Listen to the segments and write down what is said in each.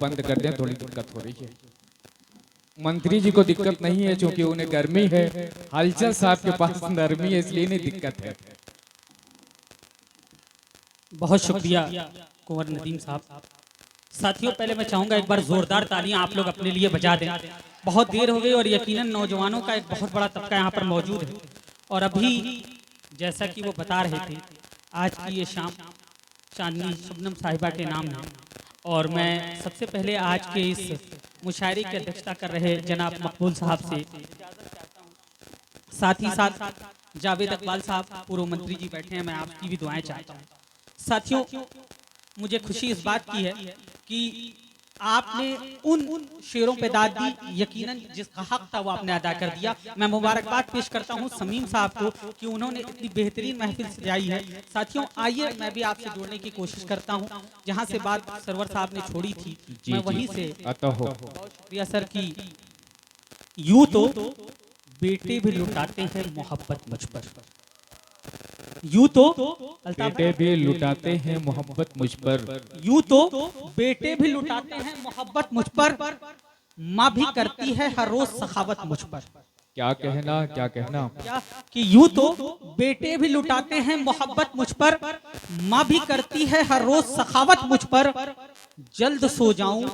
बंद कर दें, थोड़ी दिक्कत हो रही है। मंत्री जी को दिक्कत नहीं है क्योंकि उन्हें गर्मी है, हलचल साहब के पास नरमी है इसलिए नहीं दिक्कत है। बहुत शुक्रिया कुंवर नदीम साहब। साथियों, पहले मैं चाहूंगा एक बार जोरदार तालियां आप लोग अपने लिए बजा दें। बहुत देर हो गई और यकीनन नौजवानों का एक बहुत बड़ा तबका यहाँ पर मौजूद है। और अभी जैसा कि वो बता रहे थे, आज की ये शाम चांदनी शबनम साहिबा के नाम है। और मैं सबसे पहले आज के इस मुशायरे की अध्यक्षता कर रहे जनाब मकबूल साहब से, साथ ही साथ जावेद इकबाल साहब पूर्व मंत्री जी बैठे हैं, मैं आपकी भी दुआएं चाहता हूँ। साथियों, मुझे खुशी इस बात की है कि आपने उन शेरों पे दाद दी, यकीनन जिसका हक था वो आपने अदा कर दिया। मैं मुबारकबाद पेश करता हूं समीम साहब को कि उन्होंने इतनी बेहतरीन महफिल सजाई है। साथियों, आइए मैं भी आपसे जुड़ने की कोशिश करता हूं, जहां से बात सरवर साहब ने छोड़ी थी मैं वहीं से आता हो। बहुत शुक्रिया सर की यूं तो बेटे भी लुटाते हैं मोहब्बत मुझ पर, यूं तो बेटे भी लुटाते हैं मोहब्बत मुझ पर, यूं तो बेटे भी लुटाते हैं मोहब्बत मुझ पर, माँ भी करती है हर रोज सखावत मुझ पर। क्या कहना क्या कहना, क्या कि यूं तो बेटे भी लुटाते हैं मोहब्बत मुझ पर, माँ भी करती है हर रोज सखावत मुझ पर। जल्द सो जाऊं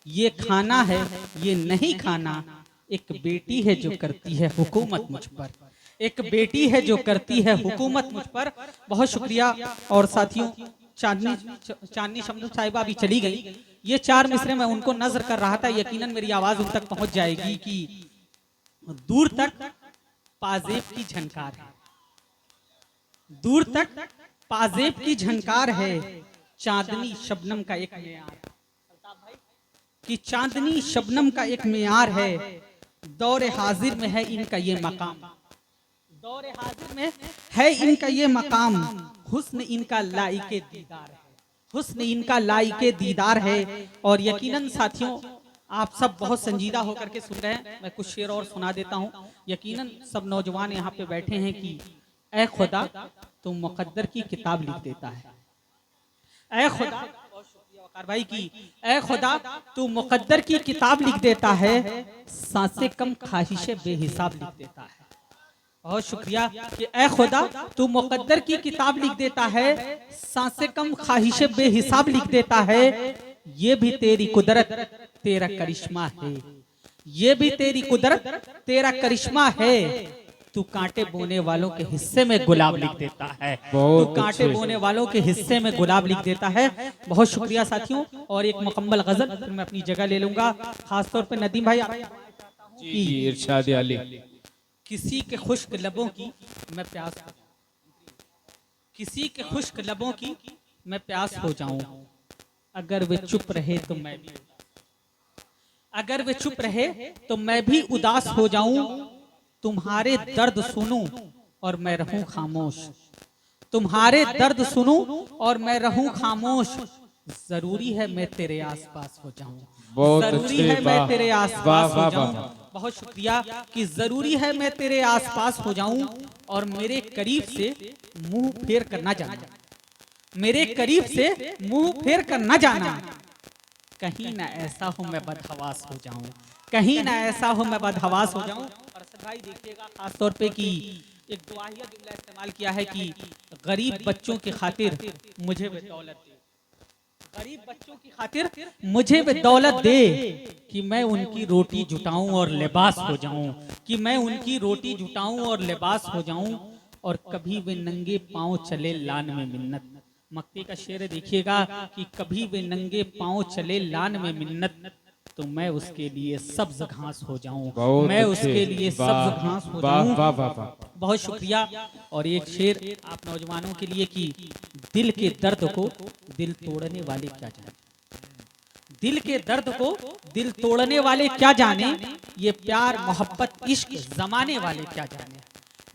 ये खाना है ये नहीं खाना, एक बेटी है जो करती है हुकूमत मुझ पर, एक बेटी है जो करती है हुकूमत मुझ पर। बहुत शुक्रिया। और साथियों, चांदनी शबनम साहिबा भी चली गई। ये चार मिसरे मैं उनको नजर कर रहा था, यकीनन मेरी आवाज उन तक पहुंच जाएगी कि दूर तक पाजेब की झनकार है, दूर तक पाजेब की झनकार है, चांदनी शबनम का एक मेयार कि चांदनी शबनम का एक मेयार है, दौरे हाजिर में है इनका ये मकाम, दौरे हाजिर में है इनका ये मकाम, हुस्न इनका लाइके दीदार है, हुस्न इनका लाइके दीदार है। और यकीनन साथियों, आप सब बहुत संजीदा होकर के सुन रहे हैं, मैं कुछ शेर और सुना देता हूं। यकीनन सब नौजवान यहाँ पे बैठे हैं कि ऐ खुदा तू मुकद्दर की किताब लिख देता है, ऐ खुदा भाई की ऐ खुदा तू मुकद्दर की किताब लिख देता है, सांसें कम ख्वाहिशें बेहिसाब लिख देता है। बहुत शुक्रिया कि ऐ खुदा तू मुकद्दर की किताब लिख देता है, सांसें कम ख्वाहिशें बेहिसाब लिख देता है। ये भी तेरी कुदरत तेरा करिश्मा है, ये भी तेरी कुदरत तेरा करिश्मा है, तू कांटे बोने वालों के हिस्से में गुलाब लिख देता है, तू कांटे बोने वालों के हिस्से में गुलाब लिख देता है। बहुत शुक्रिया साथियों। और एक मुकम्मल गजल फिर मैं अपनी जगह ले लूंगा, खासतौर पे नदीम भाई जी इरशाद आली। किसी के खुश्क लबों की मैं प्यास, किसी के खुश्क लबों की मैं प्यास हो जाऊं, अगर वे चुप रहे तो मैं भी, अगर वे चुप रहे तो मैं भी उदास हो जाऊं, तुम्हारे दर्द सुनूं और मैं रहूं खामोश, तुम्हारे दर्द सुनूं और मैं रहूं खामोश, जरूरी है मैं तेरे आसपास हो जाऊं, जरूरी है मैं तेरे आसपास हो जाऊं। बहुत शुक्रिया कि जरूरी है मैं तेरे आसपास हो जाऊं और मेरे करीब से मुंह फेर कर ना जाना, मेरे करीब से मुंह फेर कर ना जाना, कहीं ना ऐसा हो मैं बदहवास हो जाऊं, कहीं ना ऐसा हो मैं बदहवास हो जाऊं। और भाई देखिएगा खासतौर पे कि एक दुआहिया जुमला इस्तेमाल किया है कि गरीब बच्चों की खातिर मुझे वे दौलत दे, गरीब बच्चों की खातिर मुझे वे दौलत दे, कि मैं उनकी रोटी जुटाऊं और लिबास हो जाऊं, कि मैं उनकी रोटी जुटाऊं और लिबास हो जाऊं, और कभी वे नंगे पांव चले लान में मिन्नत। मक्के का शेर देखिएगा कि कभी वे नंगे पांव चले लान में मिन्नत, तो मैं उसके लिए सब्ज घास हो जाऊं, मैं उसके लिए सब्ज घास हो जाऊं। बहुत शुक्रिया। और एक शेर आप नौजवानों के लिए कि दिल के दर्द को दिल तोड़ने वाले क्या जाने, दिल के दर्द को दिल तोड़ने वाले क्या जाने, ये प्यार मोहब्बत इश्क जमाने वाले क्या जाने,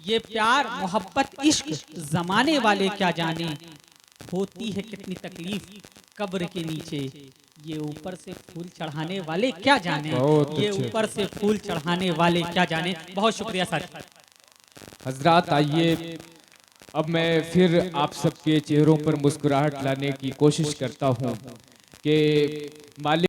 ये प्यार मोहब्बत इश्क जमाने वाले क्या जाने, होती है कितनी तकलीफ कब्र के नीचे, ये ऊपर से फूल चढ़ाने वाले क्या जाने, ये ऊपर से फूल चढ़ाने वाले क्या जाने। बहुत शुक्रिया साथी। हजरात, आइए अब मैं फिर आप सबके चेहरों पर मुस्कुराहट लाने की कोशिश करता हूं कि मालिक